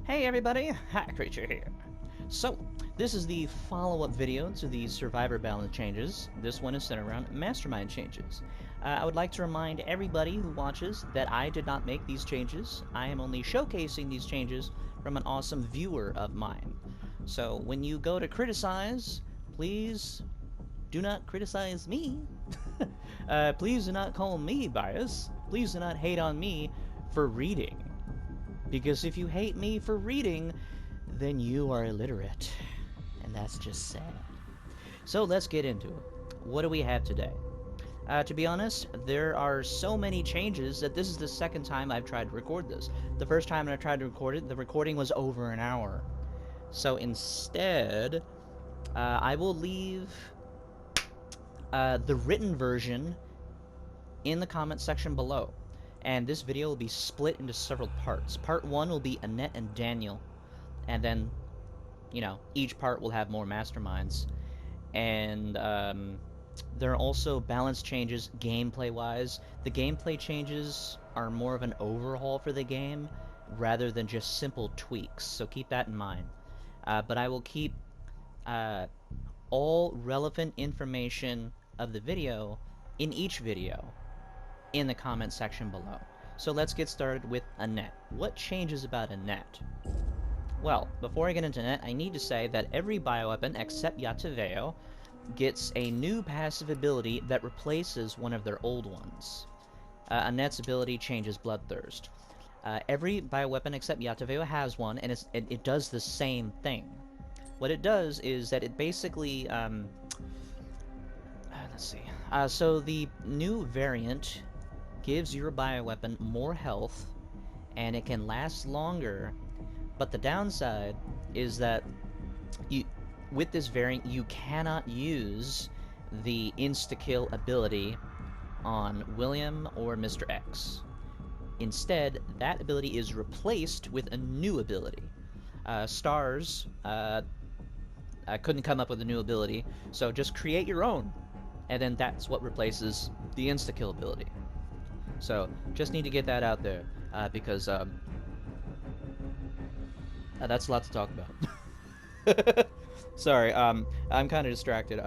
Hey everybody, Hat Creature here. So, this is the follow-up video to the Survivor balance changes. This one is centered around Mastermind changes. I would like to remind everybody who watches that I did not make these changes. I am only showcasing these changes from an awesome viewer of mine. So, when you go to criticize, please do not criticize me. Please do not call me biased. Please do not hate on me for reading. Because if you hate me for reading, then you are illiterate. And that's just sad. So let's get into it. What do we have today? To be honest, there are so many changes that this is the second time I've tried to record this. The first time I tried to record it, the recording was over an hour. So instead, I will leave the written version in the comment section below. And this video will be split into several parts. Part 1 will be Annette and Daniel. And then, you know, each part will have more masterminds. And there are also balance changes gameplay-wise. The gameplay changes are more of an overhaul for the game rather than just simple tweaks. So keep that in mind. But I will keep all relevant information of the video in each video in the comment section below. So let's get started with Annette. What changes about Annette? Well, before I get into Annette, I need to say that every bioweapon except Yataveo gets a new passive ability that replaces one of their old ones. Annette's ability changes Bloodthirst. Every bioweapon except Yataveo has one, and it does the same thing. What it does is that it basically, let's see. So the new variant gives your bioweapon more health, and it can last longer, but the downside is that with this variant, you cannot use the insta-kill ability on William or Mr. X. Instead, that ability is replaced with a new ability. Stars couldn't come up with a new ability, so just create your own, and then that's what replaces the insta-kill ability. So, just need to get that out there, because, that's a lot to talk about. Sorry, I'm kind of distracted.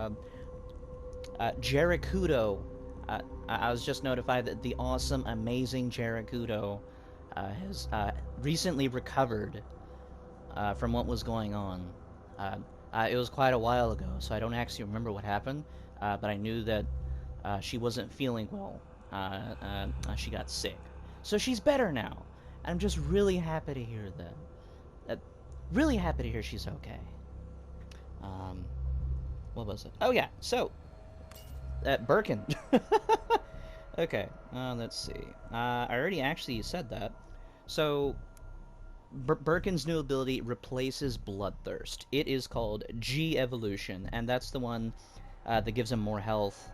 Jericudo, I was just notified that the awesome, amazing Jericudo has recently recovered from what was going on. It was quite a while ago, so I don't actually remember what happened, but I knew that she wasn't feeling well. She got sick. So she's better now. And I'm just really happy to hear that. Really happy to hear she's okay. What was it? Oh yeah, so Birkin. Okay, let's see. I already actually said that. So Birkin's new ability replaces Bloodthirst. It is called G Evolution, and that's the one that gives him more health,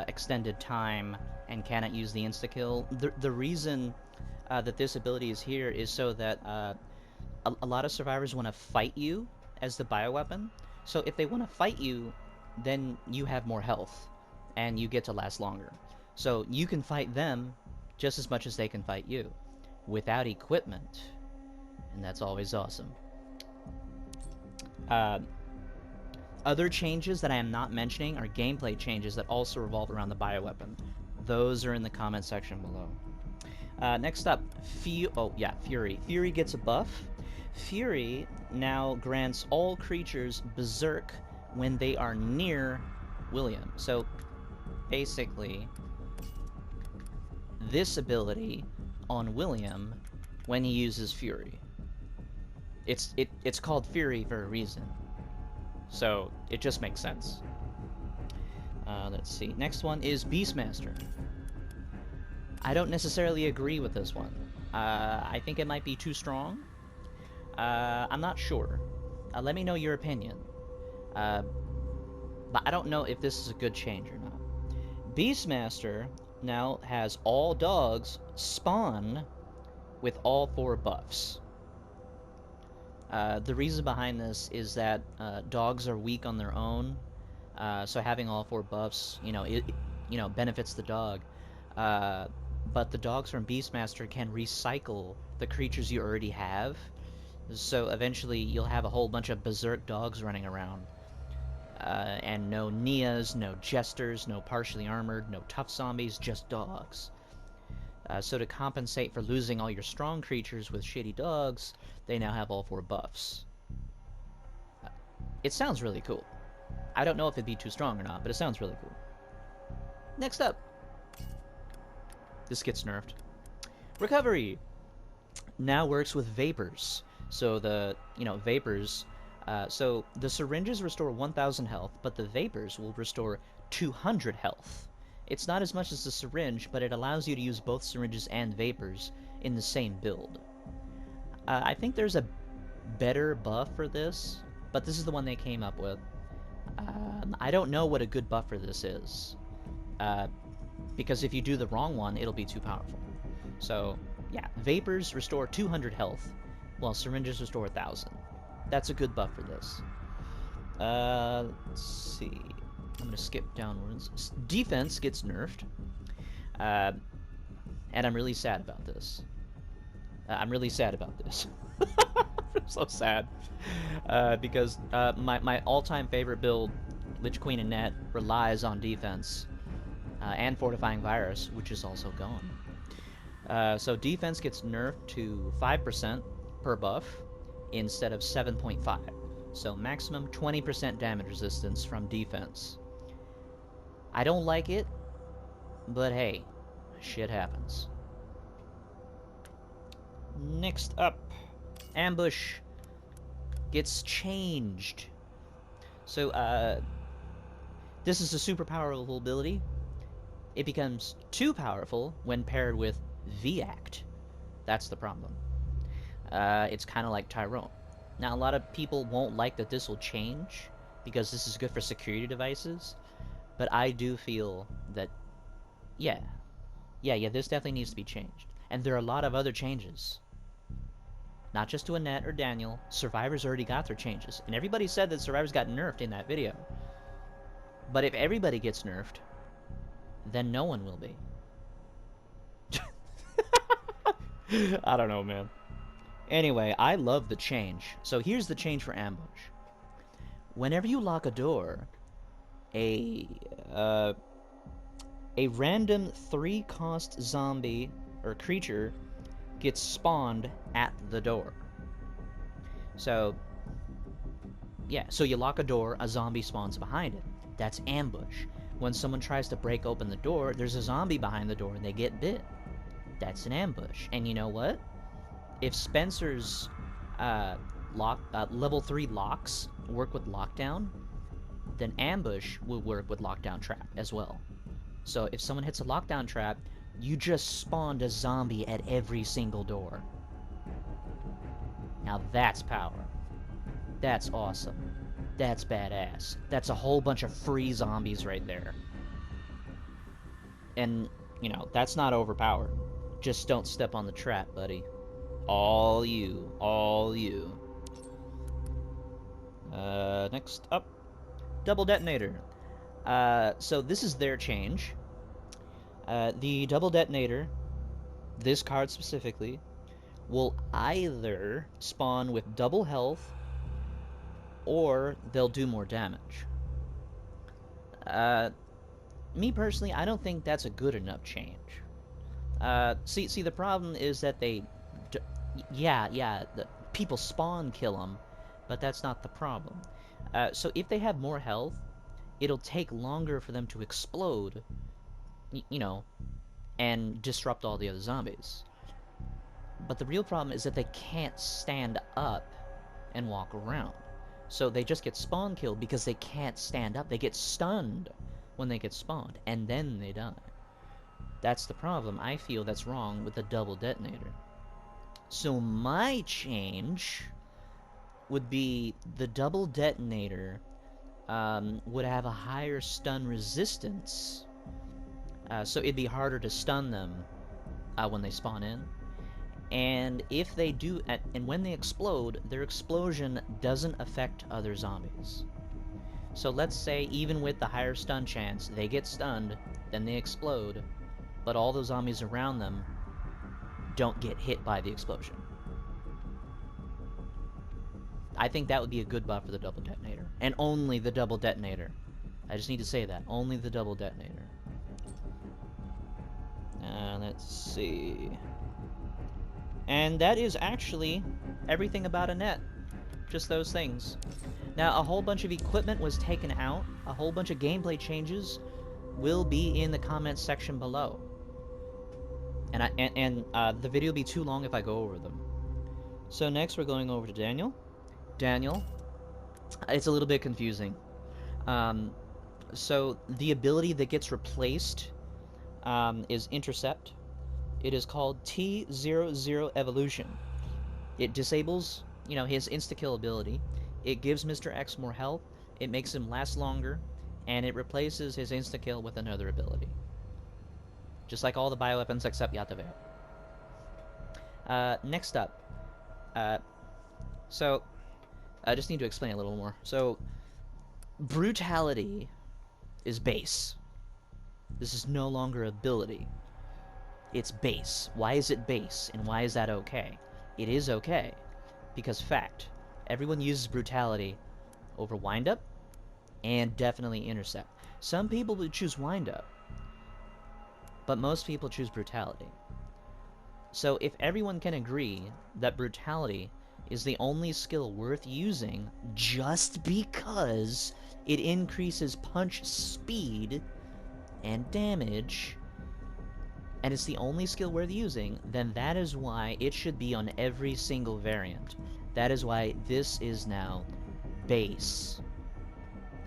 extended time, and cannot use the insta-kill. The reason that this ability is here is so that a lot of survivors want to fight you as the bioweapon. So if they want to fight you, then you have more health, and you get to last longer. So you can fight them just as much as they can fight you, without equipment, and that's always awesome. Other changes that I am not mentioning are gameplay changes that also revolve around the bioweapon. Those are in the comment section below. Next up, Fury. Fury gets a buff. Fury now grants all creatures Berserk when they are near William. So, basically, this ability on William when he uses Fury. It's called Fury for a reason. So, it just makes sense. Let's see. Next one is Beastmaster. I don't necessarily agree with this one. I think it might be too strong. I'm not sure. Let me know your opinion. But I don't know if this is a good change or not. Beastmaster now has all dogs spawn with all 4 buffs. The reason behind this is that dogs are weak on their own, so having all 4 buffs, it benefits the dog. But the dogs from Beastmaster can recycle the creatures you already have So eventually you'll have a whole bunch of Berserk dogs running around. And no Nias, no Jesters, no partially armored, no tough zombies, just dogs. So to compensate for losing all your strong creatures with shitty dogs, they now have all 4 buffs. It sounds really cool. I don't know if it'd be too strong or not, but it sounds really cool. Next up. This gets nerfed. Recovery! Now works with vapors. So the, vapors... so the syringes restore 1,000 health, but the vapors will restore 200 health. It's not as much as the syringe, but it allows you to use both syringes and vapors in the same build. I think there's a better buff for this, but this is the one they came up with. I don't know what a good buff for this is, because if you do the wrong one, it'll be too powerful. So, yeah, vapors restore 200 health, while syringes restore 1,000. That's a good buff for this. Let's see. I'm gonna skip downwards. Defense gets nerfed. And I'm really sad about this. I'm so sad. Because my all-time favorite build, Lich Queen Annette, relies on defense. And Fortifying Virus, which is also gone. So defense gets nerfed to 5% per buff instead of 7.5. So maximum 20% damage resistance from defense. I don't like it, but hey, shit happens. Next up, Ambush gets changed. So, this is a super powerful ability. It becomes too powerful when paired with V-Act. That's the problem. It's kind of like Tyrone. Now, a lot of people won't like that this will change, because this is good for security devices, but I do feel that, yeah, this definitely needs to be changed. And there are a lot of other changes. Not just to Annette or Daniel, Survivor's already got their changes. And everybody said that Survivor's got nerfed in that video. But if everybody gets nerfed, then no one will be. I don't know, man. Anyway, I love the change. So here's the change for Ambush. Whenever you lock a door, a random 3-cost zombie or creature gets spawned at the door. So, yeah, so you lock a door, a zombie spawns behind it. That's Ambush. When someone tries to break open the door, there's a zombie behind the door and they get bit. That's an ambush. And you know what? If Spencer's level 3 locks work with lockdown, then Ambush will work with lockdown trap as well. So if someone hits a lockdown trap, you just spawned a zombie at every single door. Now that's power. That's awesome. That's badass. That's a whole bunch of free zombies right there. And, that's not overpowered. Just don't step on the trap, buddy. All you. Next up, Double Detonator. So this is their change. The Double Detonator, this card specifically, will either spawn with double health or they'll do more damage. Me personally, I don't think that's a good enough change. See, the problem is that the people spawn kill them, but that's not the problem. So if they have more health, it'll take longer for them to explode, and disrupt all the other zombies. But the real problem is that they can't stand up and walk around. So they just get spawn killed because they can't stand up. They get stunned when they get spawned, and then they die. That's the problem. I feel that's wrong with the Double Detonator. So my change would be the Double Detonator would have a higher stun resistance. So it'd be harder to stun them when they spawn in. And if they do, and when they explode, their explosion doesn't affect other zombies. So let's say even with the higher stun chance, they get stunned, then they explode, but all the zombies around them don't get hit by the explosion. I think that would be a good buff for the double detonator. And only the double detonator. I just need to say that. Only the double detonator. Let's see. And that is actually everything about Annette. Just those things. Now, a whole bunch of equipment was taken out. A whole bunch of gameplay changes will be in the comments section below. And the video will be too long if I go over them. So next we're going over to Daniel. Daniel, it's a little bit confusing. So the ability that gets replaced is Intercept. It is called T00 Evolution. It disables, you know, his insta-kill ability. It gives Mr. X more health. It makes him last longer. And it replaces his insta-kill with another ability. Just like all the bioweapons except Yatave. Next up. So, I just need to explain a little more. So, brutality is base. This is no longer ability. It's base. Why is it base? And why is that okay? It is okay. Because fact, everyone uses brutality over windup and definitely intercept. Some people would choose windup, but most people choose brutality. So if everyone can agree that brutality is the only skill worth using just because it increases punch speed and damage, and it's the only skill worth using, then that is why it should be on every single variant. That is why this is now base.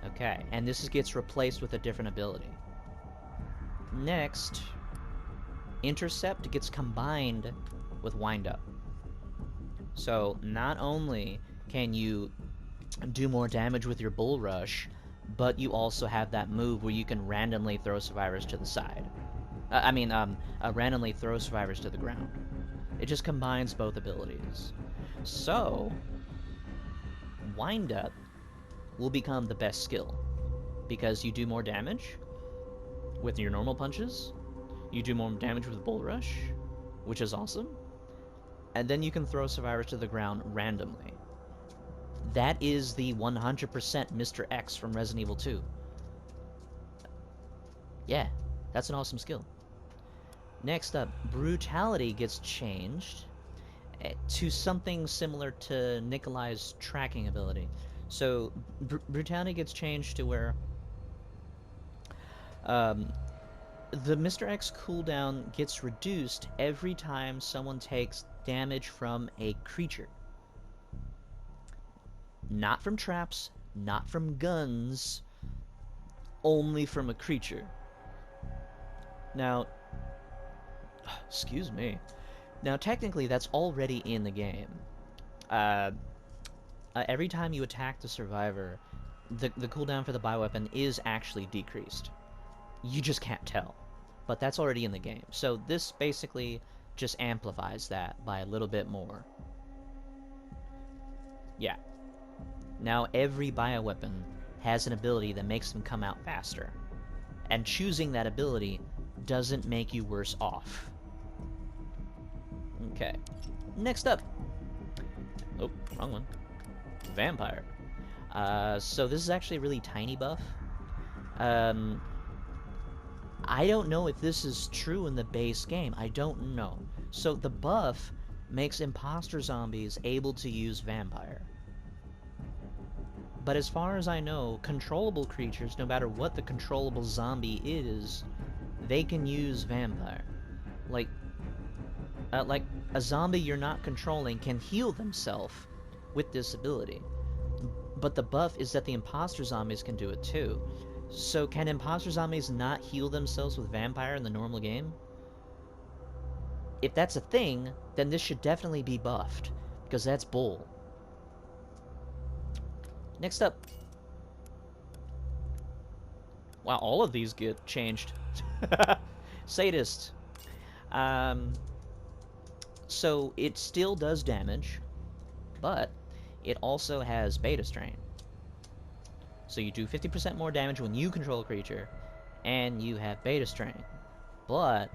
Okay, and this gets replaced with a different ability. Next, Intercept gets combined with Windup. So not only can you do more damage with your Bull Rush, but you also have that move where you can randomly throw survivors to the side. Randomly throw survivors to the ground. It just combines both abilities. So, Windup will become the best skill, because you do more damage with your normal punches, you do more damage with Bull Rush, which is awesome, and then you can throw survivors to the ground randomly. That is the 100% Mr. X from Resident Evil 2. Yeah, that's an awesome skill. Next up, Brutality gets changed to something similar to Nikolai's tracking ability. So, Brutality gets changed to where the Mr. X cooldown gets reduced every time someone takes damage from a creature. Not from traps, not from guns, only from a creature. Now, excuse me. Now, technically, that's already in the game. Every time you attack the survivor, the cooldown for the bioweapon is actually decreased. You just can't tell. But that's already in the game. So this basically just amplifies that by a little bit more. Yeah. Now every bioweapon has an ability that makes them come out faster. And choosing that ability doesn't make you worse off. Okay. Next up. Oh, wrong one. Vampire. So this is actually a really tiny buff. I don't know if this is true in the base game. I don't know. So the buff makes imposter zombies able to use vampire. But as far as I know, controllable creatures, no matter what the controllable zombie is, they can use vampire. Like a zombie you're not controlling can heal themselves with this ability. But the buff is that the imposter zombies can do it too. So can imposter zombies not heal themselves with vampire in the normal game? If that's a thing, then this should definitely be buffed, because that's bull. Next up. Wow, all of these get changed. Sadist. So it still does damage, but it also has beta strain. So you do 50% more damage when you control a creature, and you have beta strain. But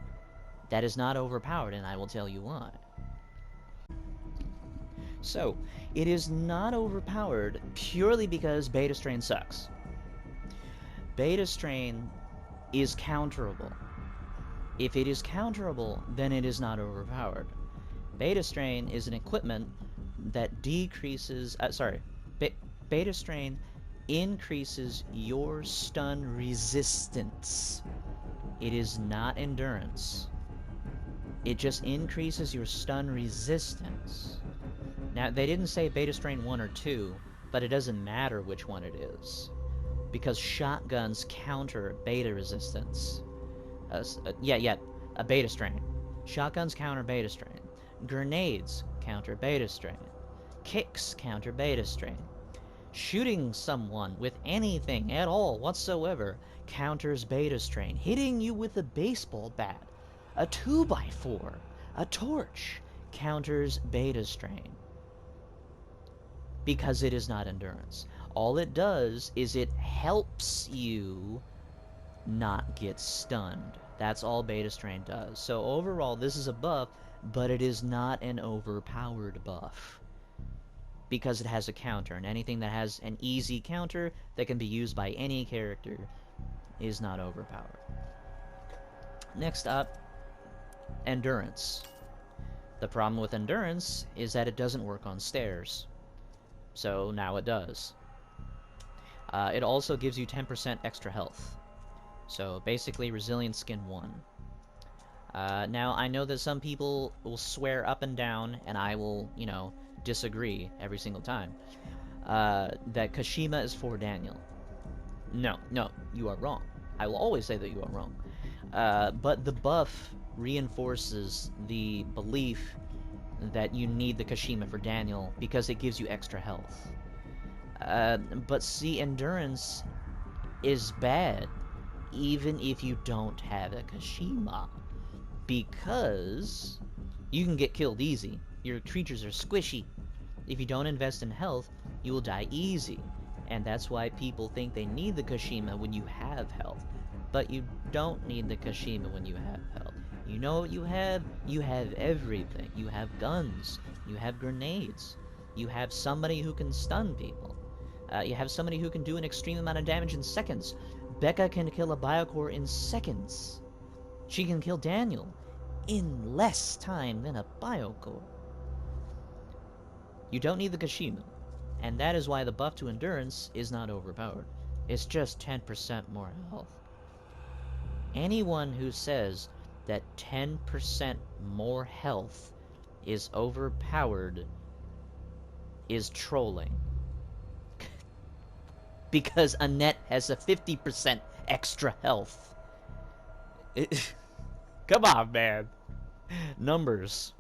that is not overpowered, and I will tell you why. So, it is not overpowered purely because Beta Strain sucks. Beta Strain is counterable. If it is counterable, then it is not overpowered. Beta Strain is an equipment that decreases... Beta Strain increases your stun resistance. It is not endurance. It just increases your stun resistance. Now, they didn't say Beta Strain 1 or 2, but it doesn't matter which one it is, because shotguns counter beta resistance. A Beta Strain. Shotguns counter Beta Strain. Grenades counter Beta Strain. Kicks counter Beta Strain. Shooting someone with anything at all whatsoever counters Beta Strain. Hitting you with a baseball bat, a 2x4, a torch counters Beta Strain. Because it is not endurance. All it does is it helps you not get stunned. That's all Beta Strain does. So overall, this is a buff, but it is not an overpowered buff. Because it has a counter, and anything that has an easy counter that can be used by any character is not overpowered. Next up, endurance. The problem with endurance is that it doesn't work on stairs. So now it does. It also gives you 10% extra health. So basically Resilient Skin 1. Now I know that some people will swear up and down, and I will, disagree every single time, that Kashima is for Daniel. No, you are wrong. I will always say that you are wrong. But the buff reinforces the belief that you need the Kashima for Daniel because it gives you extra health. But see, endurance is bad even if you don't have a Kashima, because you can get killed easy. Your creatures are squishy. If you don't invest in health, you will die easy. And that's why people think they need the Kashima when you have health. But you don't need the Kashima when you have health. You know what you have? You have everything. You have guns. You have grenades. You have somebody who can stun people. You have somebody who can do an extreme amount of damage in seconds. Becca can kill a Biocore in seconds. She can kill Daniel in less time than a Biocore. You don't need the Kashima, and that is why the buff to endurance is not overpowered. It's just 10% more health. Anyone who says that 10% more health is overpowered is trolling. Because Annette has a 50% extra health. Come on, man. Numbers.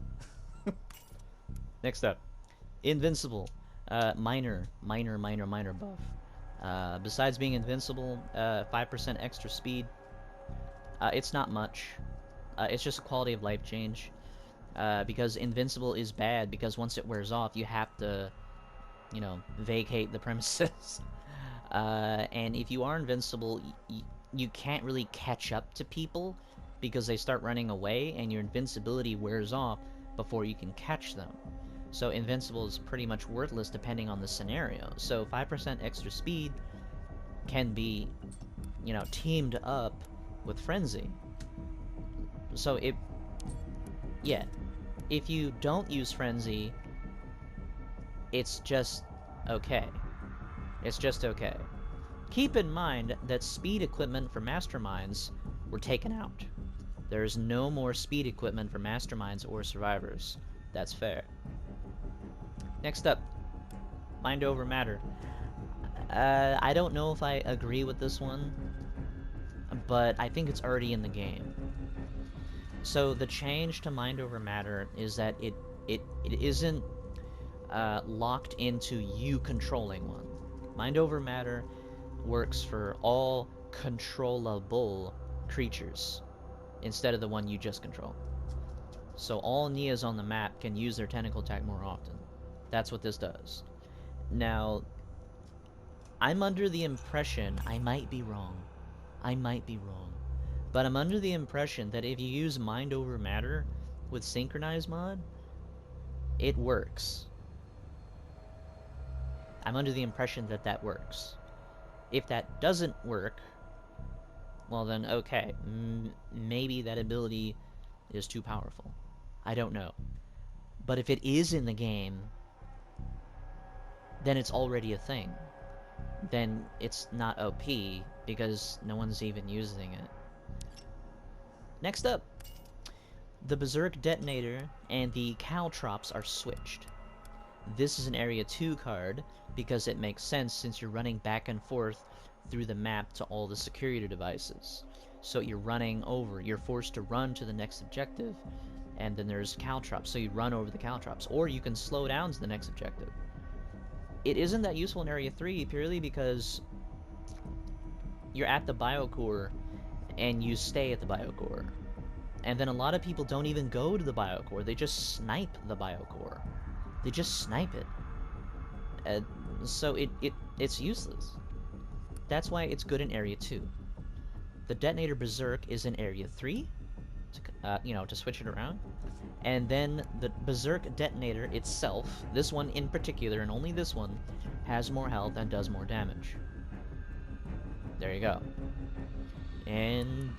Next up. Invincible. Minor buff. Besides being invincible, 5% extra speed. It's not much. It's just a quality of life change. Because invincible is bad, because once it wears off, you have to, vacate the premises. And if you are invincible, you can't really catch up to people because they start running away, and your invincibility wears off before you can catch them. So invincible is pretty much worthless depending on the scenario. So 5% extra speed can be, teamed up with Frenzy. So if you don't use Frenzy, it's just okay. It's just okay. Keep in mind that speed equipment for Masterminds were taken out. There is no more speed equipment for Masterminds or Survivors. That's fair. Next up, Mind Over Matter. I don't know if I agree with this one, but I think it's already in the game. So the change to Mind Over Matter is that it isn't locked into you controlling one. Mind Over Matter works for all controllable creatures instead of the one you just control. So all Nias on the map can use their tentacle attack more often. That's what this does. Now, I'm under the impression, I might be wrong, but I'm under the impression that if you use Mind Over Matter with Synchronize mod, it works. I'm under the impression that that works. If that doesn't work, well then, okay, maybe that ability is too powerful. I don't know. But if it is in the game, then it's already a thing. Then it's not OP, because no one's even using it. Next up, the Berserk Detonator and the Caltrops are switched. This is an Area 2 card, because it makes sense since you're running back and forth through the map to all the security devices. So you're running over, you're forced to run to the next objective, and then there's Caltrops, so you run over the Caltrops, or you can slow down to the next objective. It isn't that useful in Area 3 purely because you're at the Biocore and you stay at the Biocore. And then a lot of people don't even go to the Biocore, they just snipe the Biocore. They just snipe it. So it's useless. That's why it's good in Area 2. The Detonator Berserk is in Area 3, to switch it around. And then the Berserk Detonator itself, this one in particular, and only this one, has more health and does more damage. There you go. And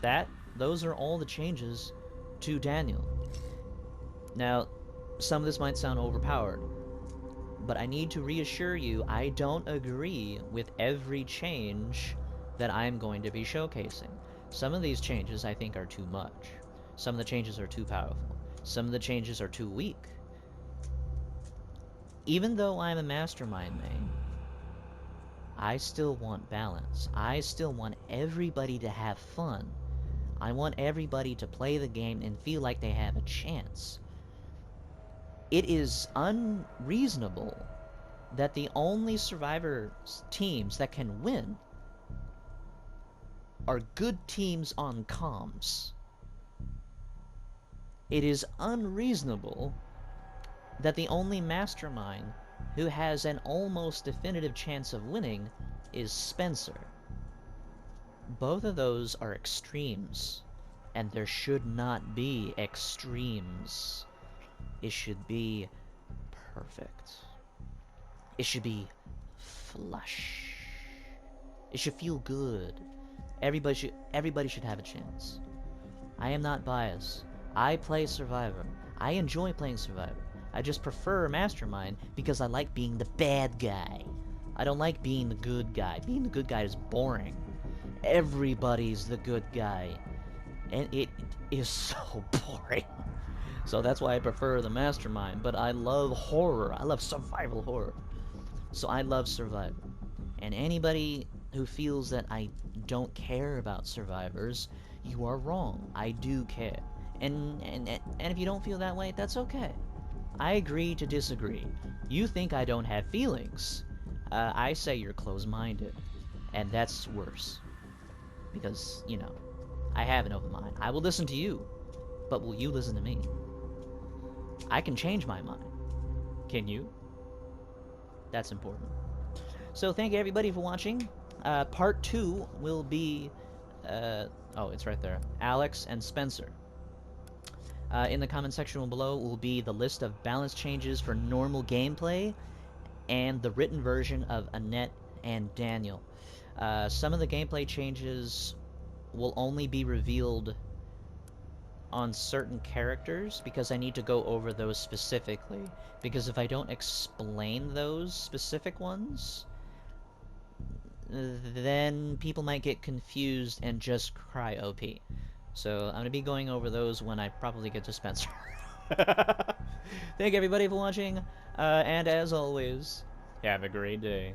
those are all the changes to Daniel. Now, some of this might sound overpowered, but I need to reassure you, I don't agree with every change that I'm going to be showcasing. Some of these changes I think are too much. Some of the changes are too powerful. Some of the changes are too weak. Even though I'm a Mastermind main, I still want balance. I still want everybody to have fun. I want everybody to play the game and feel like they have a chance. It is unreasonable that the only Survivor teams that can win are good teams on comms. It is unreasonable that the only Mastermind who has an almost definitive chance of winning is Spencer. Both of those are extremes, and there should not be extremes. It should be perfect. It should be flush. It should feel good. Everybody should have a chance. I am not biased. I play Survivor. I enjoy playing Survivor. I just prefer Mastermind because I like being the bad guy. I don't like being the good guy. Being the good guy is boring. Everybody's the good guy. And it is so boring. So that's why I prefer the Mastermind. But I love horror. I love survival horror. So I love Survivor. And anybody who feels that I don't care about Survivors, you are wrong. I do care. And if you don't feel that way, that's okay. I agree to disagree. You think I don't have feelings. I say you're closed-minded. And that's worse. Because, I have an open mind. I will listen to you. But will you listen to me? I can change my mind. Can you? That's important. So thank you everybody for watching. Part 2 will be... oh, it's right there. Alex and Spencer. In the comment section below will be the list of balance changes for normal gameplay and the written version of Annette and Daniel. Some of the gameplay changes will only be revealed on certain characters because I need to go over those specifically. Because if I don't explain those specific ones, then people might get confused and just cry OP. So I'm going to be going over those when I probably get to Spencer. Thank everybody for watching, and as always, have a great day.